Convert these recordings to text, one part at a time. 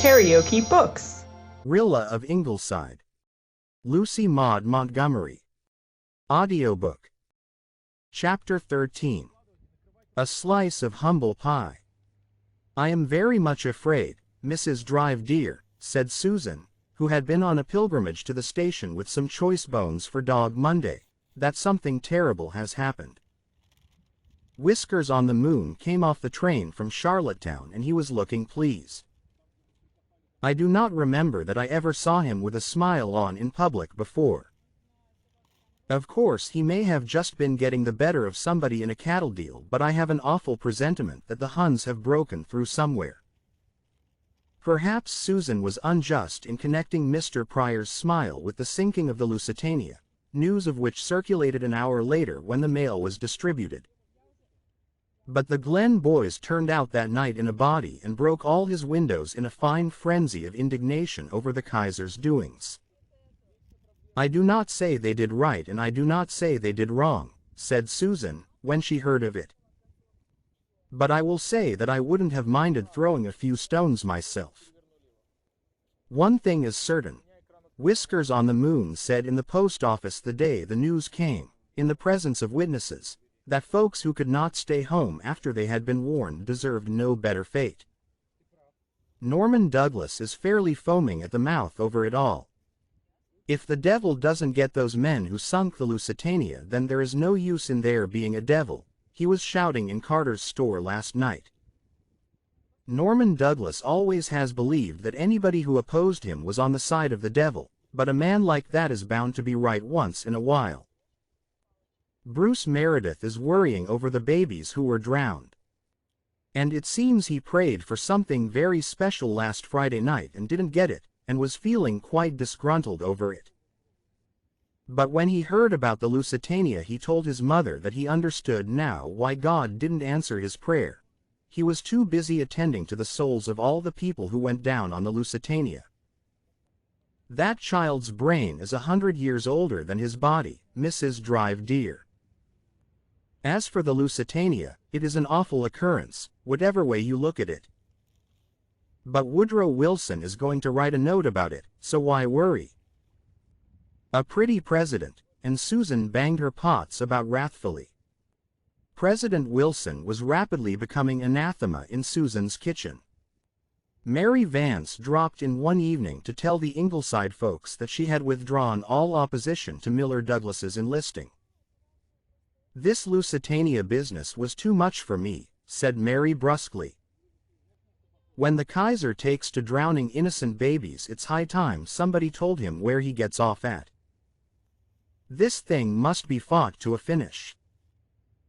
KaraokeBooks. Rilla of Ingleside. Lucy Maud Montgomery. Audiobook. Chapter 13. A Slice of Humble Pie. "I am very much afraid, Mrs. Drive dear," said Susan, who had been on a pilgrimage to the station with some choice bones for Dog Monday, "that something terrible has happened." Whiskers on the Moon came off the train from Charlottetown and he was looking pleased. I do not remember that I ever saw him with a smile on in public before. Of course he may have just been getting the better of somebody in a cattle deal, but I have an awful presentiment that the Huns have broken through somewhere. Perhaps Susan was unjust in connecting Mr. Pryor's smile with the sinking of the Lusitania, news of which circulated an hour later when the mail was distributed. But the Glen boys turned out that night in a body and broke all his windows in a fine frenzy of indignation over the Kaiser's doings. "I do not say they did right and I do not say they did wrong," said Susan, when she heard of it. "But I will say that I wouldn't have minded throwing a few stones myself. One thing is certain," Whiskers on the Moon said in the post office the day the news came, in the presence of witnesses, that folks who could not stay home after they had been warned deserved no better fate. "Norman Douglas is fairly foaming at the mouth over it all. If the devil doesn't get those men who sunk the Lusitania, then there is no use in there being a devil," he was shouting in Carter's store last night. "Norman Douglas always has believed that anybody who opposed him was on the side of the devil, but a man like that is bound to be right once in a while. Bruce Meredith is worrying over the babies who were drowned. And it seems he prayed for something very special last Friday night and didn't get it, and was feeling quite disgruntled over it. But when he heard about the Lusitania he told his mother that he understood now why God didn't answer his prayer. He was too busy attending to the souls of all the people who went down on the Lusitania. That child's brain is 100 years older than his body, Mrs. Drive dear. As for the Lusitania, it is an awful occurrence, whatever way you look at it. But Woodrow Wilson is going to write a note about it, so why worry?" A pretty president, and Susan banged her pots about wrathfully. President Wilson was rapidly becoming anathema in Susan's kitchen. Mary Vance dropped in one evening to tell the Ingleside folks that she had withdrawn all opposition to Miller Douglas's enlisting. "This Lusitania business was too much for me," said Mary brusquely. "When the Kaiser takes to drowning innocent babies, it's high time somebody told him where he gets off at. This thing must be fought to a finish.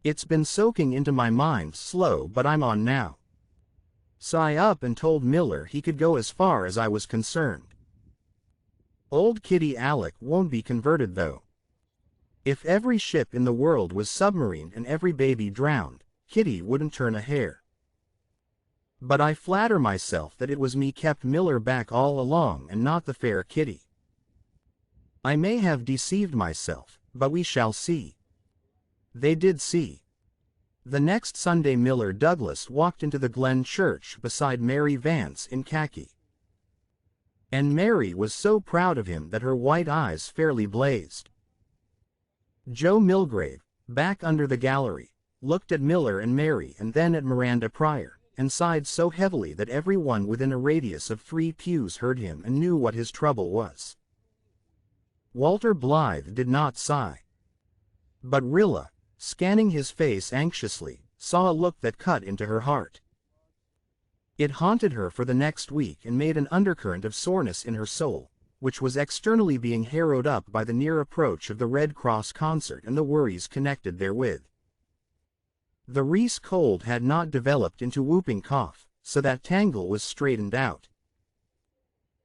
It's been soaking into my mind slow, but I'm on now. So I up and told Miller he could go as far as I was concerned. Old Kitty Alec won't be converted though. If every ship in the world was submarine and every baby drowned, Kitty wouldn't turn a hair. But I flatter myself that it was me kept Miller back all along and not the fair Kitty. I may have deceived myself, but we shall see." They did see. The next Sunday Miller Douglas walked into the Glen Church beside Mary Vance in khaki. And Mary was so proud of him that her white eyes fairly blazed. Joe Milgrave, back under the gallery, looked at Miller and Mary and then at Miranda Pryor, and sighed so heavily that everyone within a radius of 3 pews heard him and knew what his trouble was. Walter Blythe did not sigh. But Rilla, scanning his face anxiously, saw a look that cut into her heart. It haunted her for the next week and made an undercurrent of soreness in her soul, which was externally being harrowed up by the near approach of the Red Cross concert and the worries connected therewith. The Reese cold had not developed into whooping cough, so that tangle was straightened out.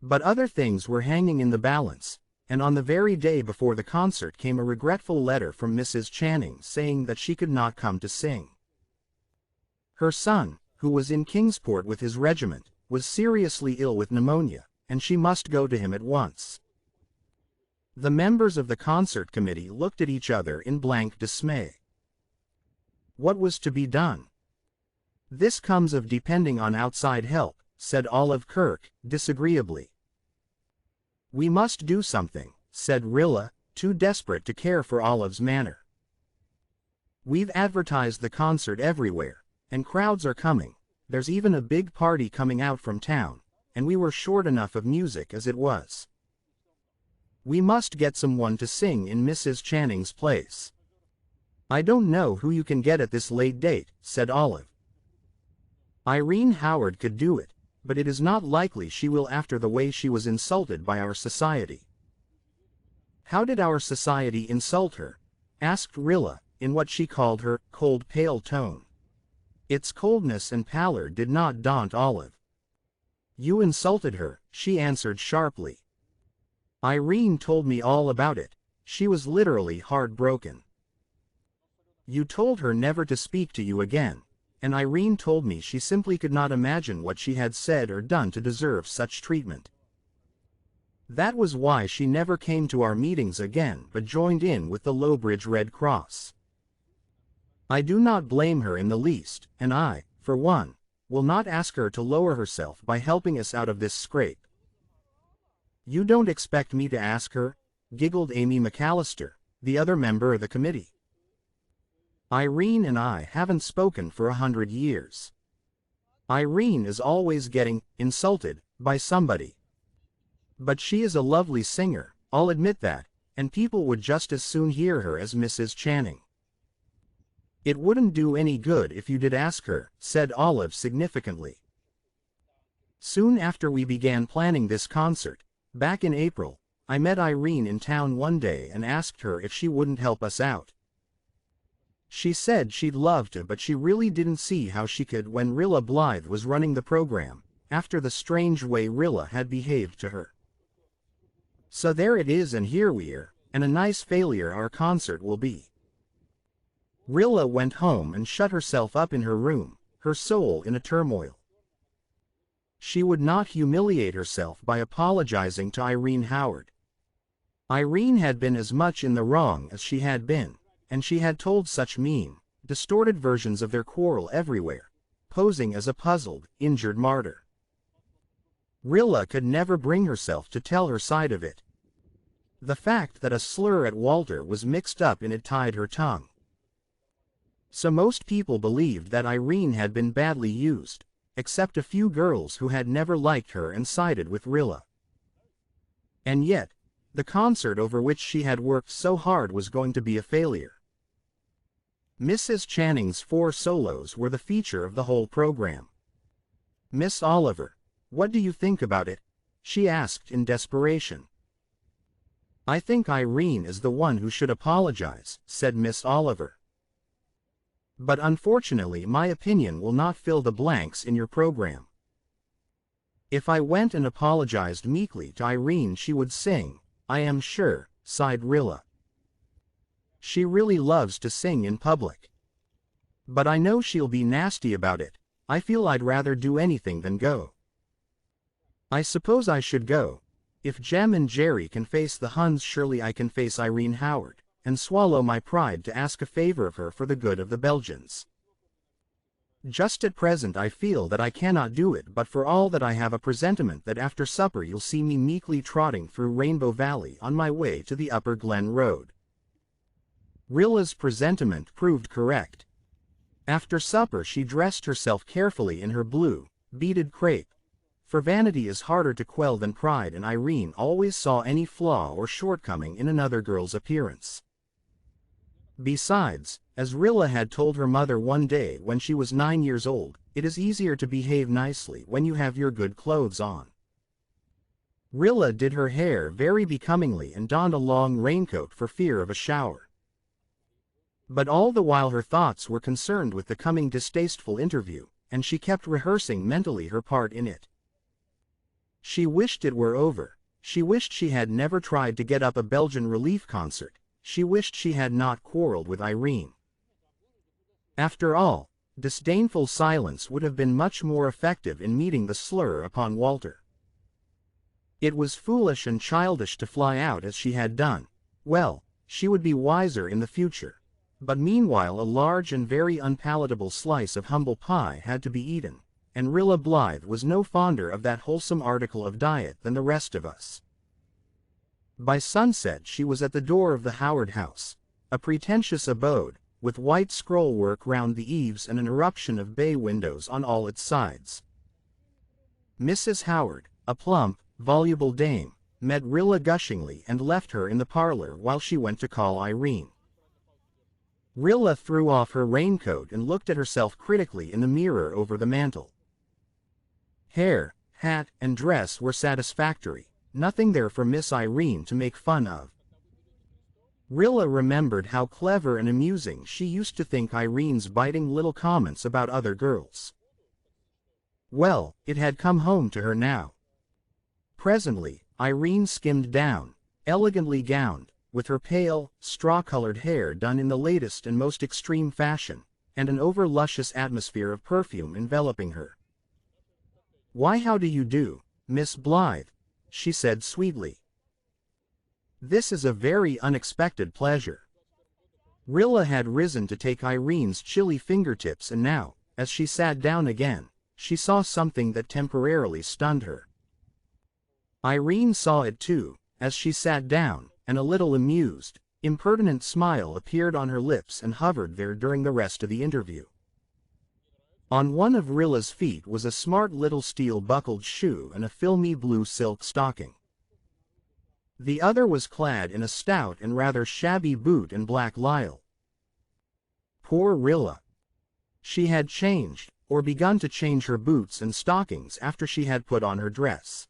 But other things were hanging in the balance, and on the very day before the concert came a regretful letter from Mrs. Channing saying that she could not come to sing. Her son, who was in Kingsport with his regiment, was seriously ill with pneumonia, and she must go to him at once. The members of the concert committee looked at each other in blank dismay. What was to be done? "This comes of depending on outside help," said Olive Kirk, disagreeably. We must do something, said Rilla, too desperate to care for Olive's manner. We've advertised the concert everywhere, and crowds are coming. There's even a big party coming out from town, and we were short enough of music as it was. We must get someone to sing in Mrs. Channing's place. I don't know who you can get at this late date, said Olive. Irene Howard could do it, but it is not likely she will after the way she was insulted by our society. How did our society insult her? Asked Rilla, in what she called her cold pale tone. Its coldness and pallor did not daunt Olive. You insulted her, she answered sharply. Irene told me all about it. She was literally heartbroken. You told her never to speak to you again, and Irene told me she simply could not imagine what she had said or done to deserve such treatment. That was why she never came to our meetings again but joined in with the Lowbridge Red Cross. I do not blame her in the least, and I, for one, will not ask her to lower herself by helping us out of this scrape. You don't expect me to ask her? Giggled Amy McAllister, the other member of the committee. Irene and I haven't spoken for 100 years. Irene is always getting insulted by somebody. But she is a lovely singer, I'll admit that, and people would just as soon hear her as Mrs. Channing. It wouldn't do any good if you did ask her, said Olive significantly. Soon after we began planning this concert, back in April, I met Irene in town one day and asked her if she wouldn't help us out. She said she'd love to, but she really didn't see how she could when Rilla Blythe was running the program, after the strange way Rilla had behaved to her. So there it is, and here we are, and a nice failure our concert will be. Rilla went home and shut herself up in her room, her soul in a turmoil. She would not humiliate herself by apologizing to Irene Howard. Irene had been as much in the wrong as she had been, and she had told such mean, distorted versions of their quarrel everywhere, posing as a puzzled, injured martyr. Rilla could never bring herself to tell her side of it. The fact that a slur at Walter was mixed up in it tied her tongue. So most people believed that Irene had been badly used, except a few girls who had never liked her and sided with Rilla. And yet, the concert over which she had worked so hard was going to be a failure. Mrs. Channing's 4 solos were the feature of the whole program. Miss Oliver, what do you think about it? She asked in desperation. I think Irene is the one who should apologize, said Miss Oliver. But unfortunately my opinion will not fill the blanks in your program. If I went and apologized meekly to Irene she would sing, I am sure, sighed Rilla. She really loves to sing in public. But I know she'll be nasty about it. I feel I'd rather do anything than go. I suppose I should go. If Jem and Jerry can face the Huns, surely I can face Irene Howard, and swallow my pride to ask a favor of her for the good of the Belgians. Just at present I feel that I cannot do it, but for all that I have a presentiment that after supper you'll see me meekly trotting through Rainbow Valley on my way to the Upper Glen Road. Rilla's presentiment proved correct. After supper she dressed herself carefully in her blue, beaded crepe. For vanity is harder to quell than pride, and Irene always saw any flaw or shortcoming in another girl's appearance. Besides, as Rilla had told her mother one day when she was 9 years old, it is easier to behave nicely when you have your good clothes on. Rilla did her hair very becomingly and donned a long raincoat for fear of a shower. But all the while her thoughts were concerned with the coming distasteful interview, and she kept rehearsing mentally her part in it. She wished it were over. She wished she had never tried to get up a Belgian relief concert. She wished she had not quarreled with Irene. After all, disdainful silence would have been much more effective in meeting the slur upon Walter. It was foolish and childish to fly out as she had done. Well, she would be wiser in the future. But meanwhile a large and very unpalatable slice of humble pie had to be eaten, and Rilla Blythe was no fonder of that wholesome article of diet than the rest of us. By sunset she was at the door of the Howard house, a pretentious abode, with white scrollwork round the eaves and an eruption of bay windows on all its sides. Mrs. Howard, a plump, voluble dame, met Rilla gushingly and left her in the parlor while she went to call Irene. Rilla threw off her raincoat and looked at herself critically in the mirror over the mantel. Hair, hat, and dress were satisfactory, nothing there for Miss Irene to make fun of. Rilla remembered how clever and amusing she used to think Irene's biting little comments about other girls. Well, it had come home to her now. Presently, Irene skimmed down, elegantly gowned, with her pale, straw-colored hair done in the latest and most extreme fashion, and an over-luscious atmosphere of perfume enveloping her. "Why, how do you do, Miss Blythe?" she said sweetly. "This is a very unexpected pleasure." Rilla had risen to take Irene's chilly fingertips, and now, as she sat down again, she saw something that temporarily stunned her. Irene saw it too, as she sat down, and a little amused, impertinent smile appeared on her lips and hovered there during the rest of the interview. On one of Rilla's feet was a smart little steel-buckled shoe and a filmy blue silk stocking. The other was clad in a stout and rather shabby boot and black lisle. Poor Rilla! She had changed, or begun to change her boots and stockings after she had put on her dress.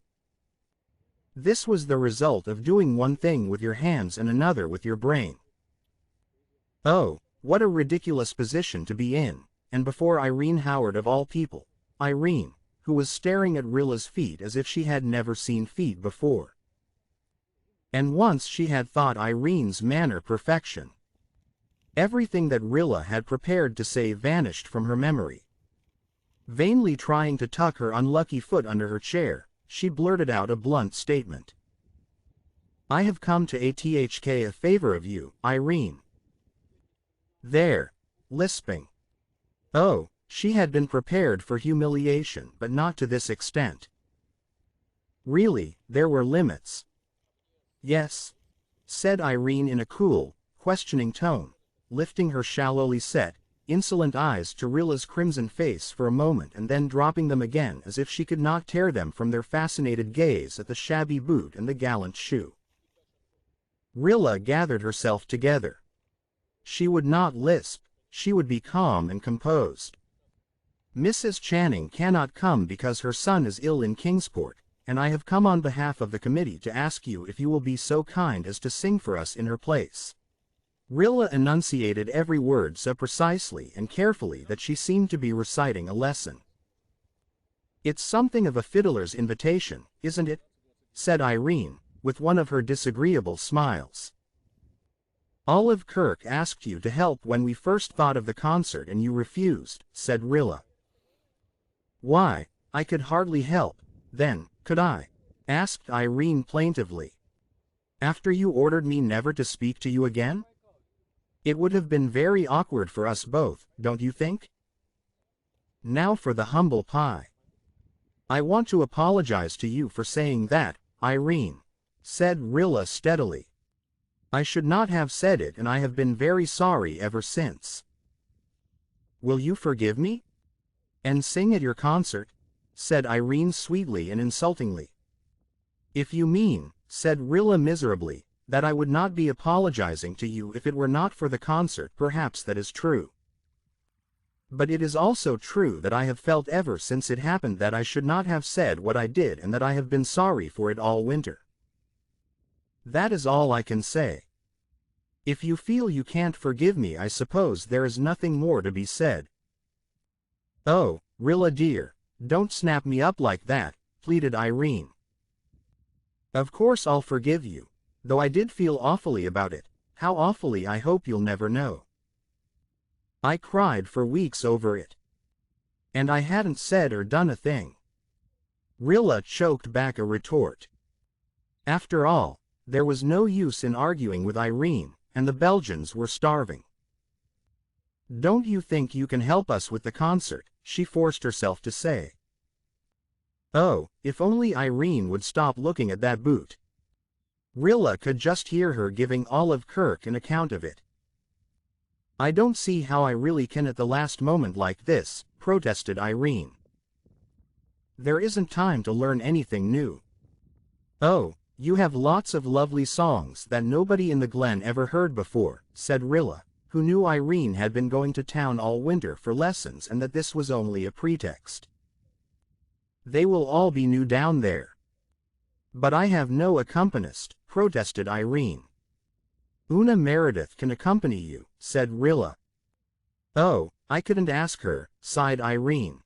This was the result of doing one thing with your hands and another with your brain. Oh, what a ridiculous position to be in, and before Irene Howard of all people, Irene, who was staring at Rilla's feet as if she had never seen feet before. And once she had thought Irene's manner perfection. Everything that Rilla had prepared to say vanished from her memory. Vainly trying to tuck her unlucky foot under her chair, she blurted out a blunt statement. "I have come to ask a favor of you, Irene." There, lisping. Oh, she had been prepared for humiliation, but not to this extent. Really, there were limits. "Yes," said Irene in a cool, questioning tone, lifting her shallowly set, insolent eyes to Rilla's crimson face for a moment and then dropping them again as if she could not tear them from their fascinated gaze at the shabby boot and the gallant shoe. Rilla gathered herself together. She would not lisp, she would be calm and composed. "Mrs. Channing cannot come because her son is ill in Kingsport, and I have come on behalf of the committee to ask you if you will be so kind as to sing for us in her place." Rilla enunciated every word so precisely and carefully that she seemed to be reciting a lesson. "It's something of a fiddler's invitation, isn't it?" said Irene, with one of her disagreeable smiles. "Olive Kirk asked you to help when we first thought of the concert and you refused," said Rilla. "Why, I could hardly help, then, could I?" asked Irene plaintively. "After you ordered me never to speak to you again? It would have been very awkward for us both, don't you think? Now for the humble pie." "I want to apologize to you for saying that, Irene," said Rilla steadily. "I should not have said it, and I have been very sorry ever since." "Will you forgive me? And sing at your concert?" said Irene sweetly and insultingly. "If you mean," said Rilla miserably, "that I would not be apologizing to you if it were not for the concert, perhaps that is true. But it is also true that I have felt ever since it happened that I should not have said what I did and that I have been sorry for it all winter. That is all I can say. If you feel you can't forgive me, I suppose there is nothing more to be said." "Oh, Rilla dear, don't snap me up like that," pleaded Irene. "Of course I'll forgive you, though I did feel awfully about it, how awfully I hope you'll never know. I cried for weeks over it. And I hadn't said or done a thing." Rilla choked back a retort. After all, there was no use in arguing with Irene, and the Belgians were starving. "Don't you think you can help us with the concert?" she forced herself to say. Oh, if only Irene would stop looking at that boot. Rilla could just hear her giving Olive Kirk an account of it. I don't see how I really can at the last moment like this, protested Irene. There isn't time to learn anything new. Oh, you have lots of lovely songs that nobody in the Glen ever heard before, said Rilla, who knew Irene had been going to town all winter for lessons and that this was only a pretext. They will all be new down there. But I have no accompanist, protested Irene. Una Meredith can accompany you, said Rilla. Oh, I couldn't ask her, sighed Irene.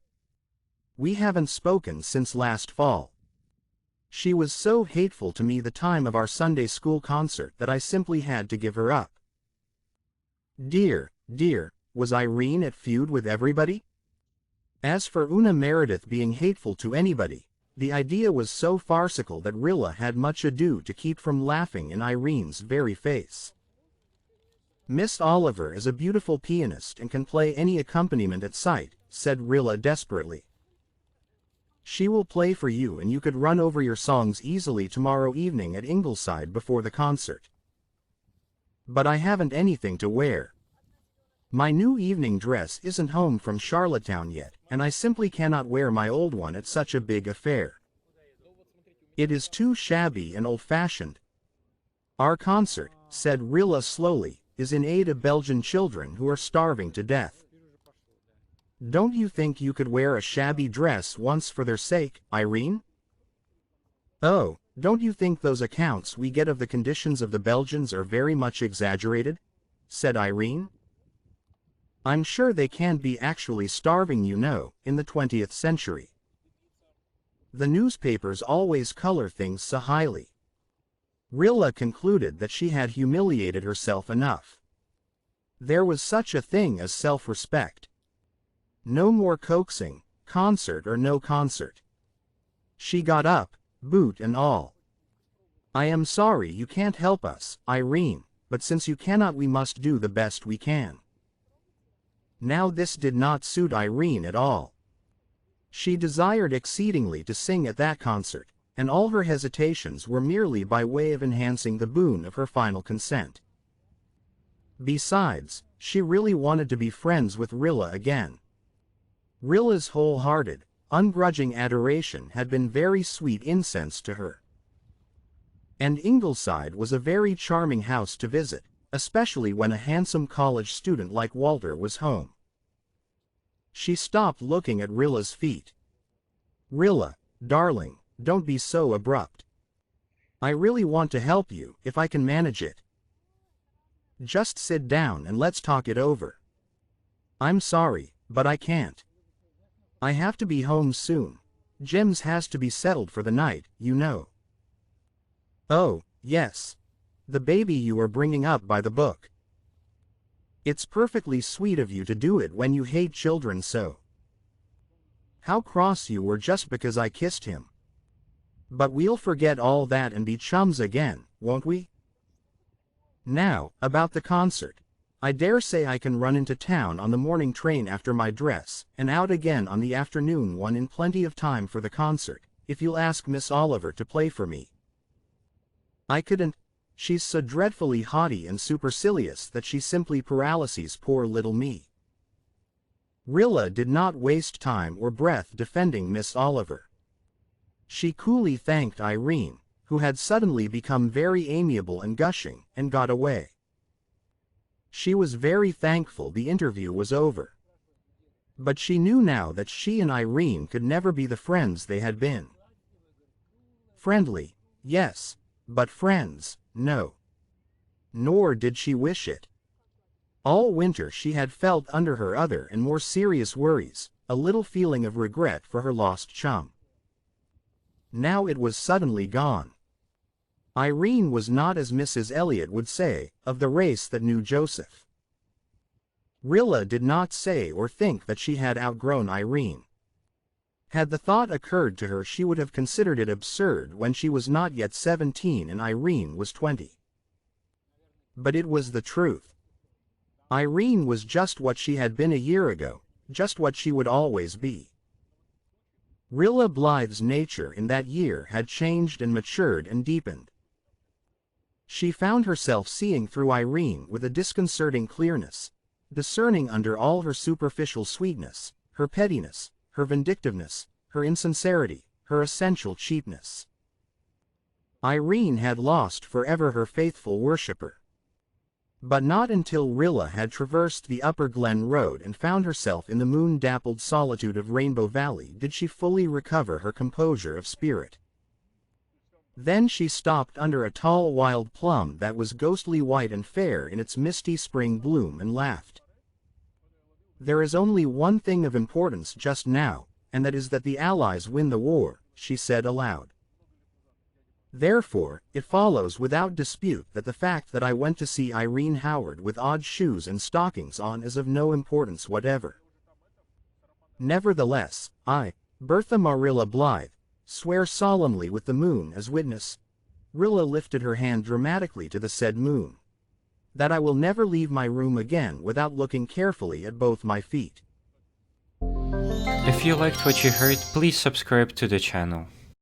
We haven't spoken since last fall. She was so hateful to me the time of our Sunday school concert that I simply had to give her up. Dear, was Irene at feud with everybody? As for Una Meredith being hateful to anybody, the idea was so farcical that Rilla had much ado to keep from laughing in Irene's very face. Miss Oliver is a beautiful pianist and can play any accompaniment at sight, said Rilla desperately. She will play for you and you could run over your songs easily tomorrow evening at Ingleside before the concert. But I haven't anything to wear. My new evening dress isn't home from Charlottetown yet, and I simply cannot wear my old one at such a big affair. It is too shabby and old-fashioned. Our concert, said Rilla slowly, is in aid of Belgian children who are starving to death. Don't you think you could wear a shabby dress once for their sake, Irene? Oh, don't you think those accounts we get of the conditions of the Belgians are very much exaggerated? Said Irene. I'm sure they can't be actually starving, you know, in the 20th century. The newspapers always color things so highly. Rilla concluded that she had humiliated herself enough. There was such a thing as self-respect. No more coaxing, concert or no concert. She got up, boot and all. I am sorry you can't help us, Irene, but since you cannot we must do the best we can. Now this did not suit Irene at all. She desired exceedingly to sing at that concert, and all her hesitations were merely by way of enhancing the boon of her final consent. Besides, she really wanted to be friends with Rilla again. Rilla's wholehearted, ungrudging adoration had been very sweet incense to her. And Ingleside was a very charming house to visit, especially when a handsome college student like Walter was home. She stopped looking at Rilla's feet. Rilla, darling, don't be so abrupt. I really want to help you, if I can manage it. Just sit down and let's talk it over. I'm sorry, but I can't. I have to be home soon. Jims has to be settled for the night, you know. Oh, yes. The baby you are bringing up by the book. It's perfectly sweet of you to do it when you hate children so. How cross you were just because I kissed him. But we'll forget all that and be chums again, won't we? Now, about the concert. I dare say I can run into town on the morning train after my dress, and out again on the afternoon one in plenty of time for the concert, if you'll ask Miss Oliver to play for me. I couldn't. She's so dreadfully haughty and supercilious that she simply paralyses poor little me. Rilla did not waste time or breath defending Miss Oliver. She coolly thanked Irene, who had suddenly become very amiable and gushing, and got away. She was very thankful the interview was over. But she knew now that she and Irene could never be the friends they had been. Friendly, yes, but friends, no. Nor did she wish it. All winter she had felt under her other and more serious worries, a little feeling of regret for her lost chum. Now it was suddenly gone. Irene was not, as Mrs. Elliot would say, of the race that knew Joseph. Rilla did not say or think that she had outgrown Irene. Had the thought occurred to her she would have considered it absurd when she was not yet 17 and Irene was 20. But it was the truth. Irene was just what she had been a year ago, just what she would always be. Rilla Blythe's nature in that year had changed and matured and deepened. She found herself seeing through Irene with a disconcerting clearness, discerning under all her superficial sweetness, her pettiness, her vindictiveness, her insincerity, her essential cheapness. Irene had lost forever her faithful worshipper. But not until Rilla had traversed the upper Glen Road and found herself in the moon-dappled solitude of Rainbow Valley did she fully recover her composure of spirit. Then she stopped under a tall wild plum that was ghostly white and fair in its misty spring bloom and laughed. "There is only one thing of importance just now, and that is that the Allies win the war," she said aloud. "Therefore, it follows without dispute that the fact that I went to see Irene Howard with odd shoes and stockings on is of no importance whatever. Nevertheless, I, Bertha Marilla Blythe, swear solemnly with the moon as witness," Rilla lifted her hand dramatically to the said moon, "that I will never leave my room again without looking carefully at both my feet." If you liked what you heard, please subscribe to the channel.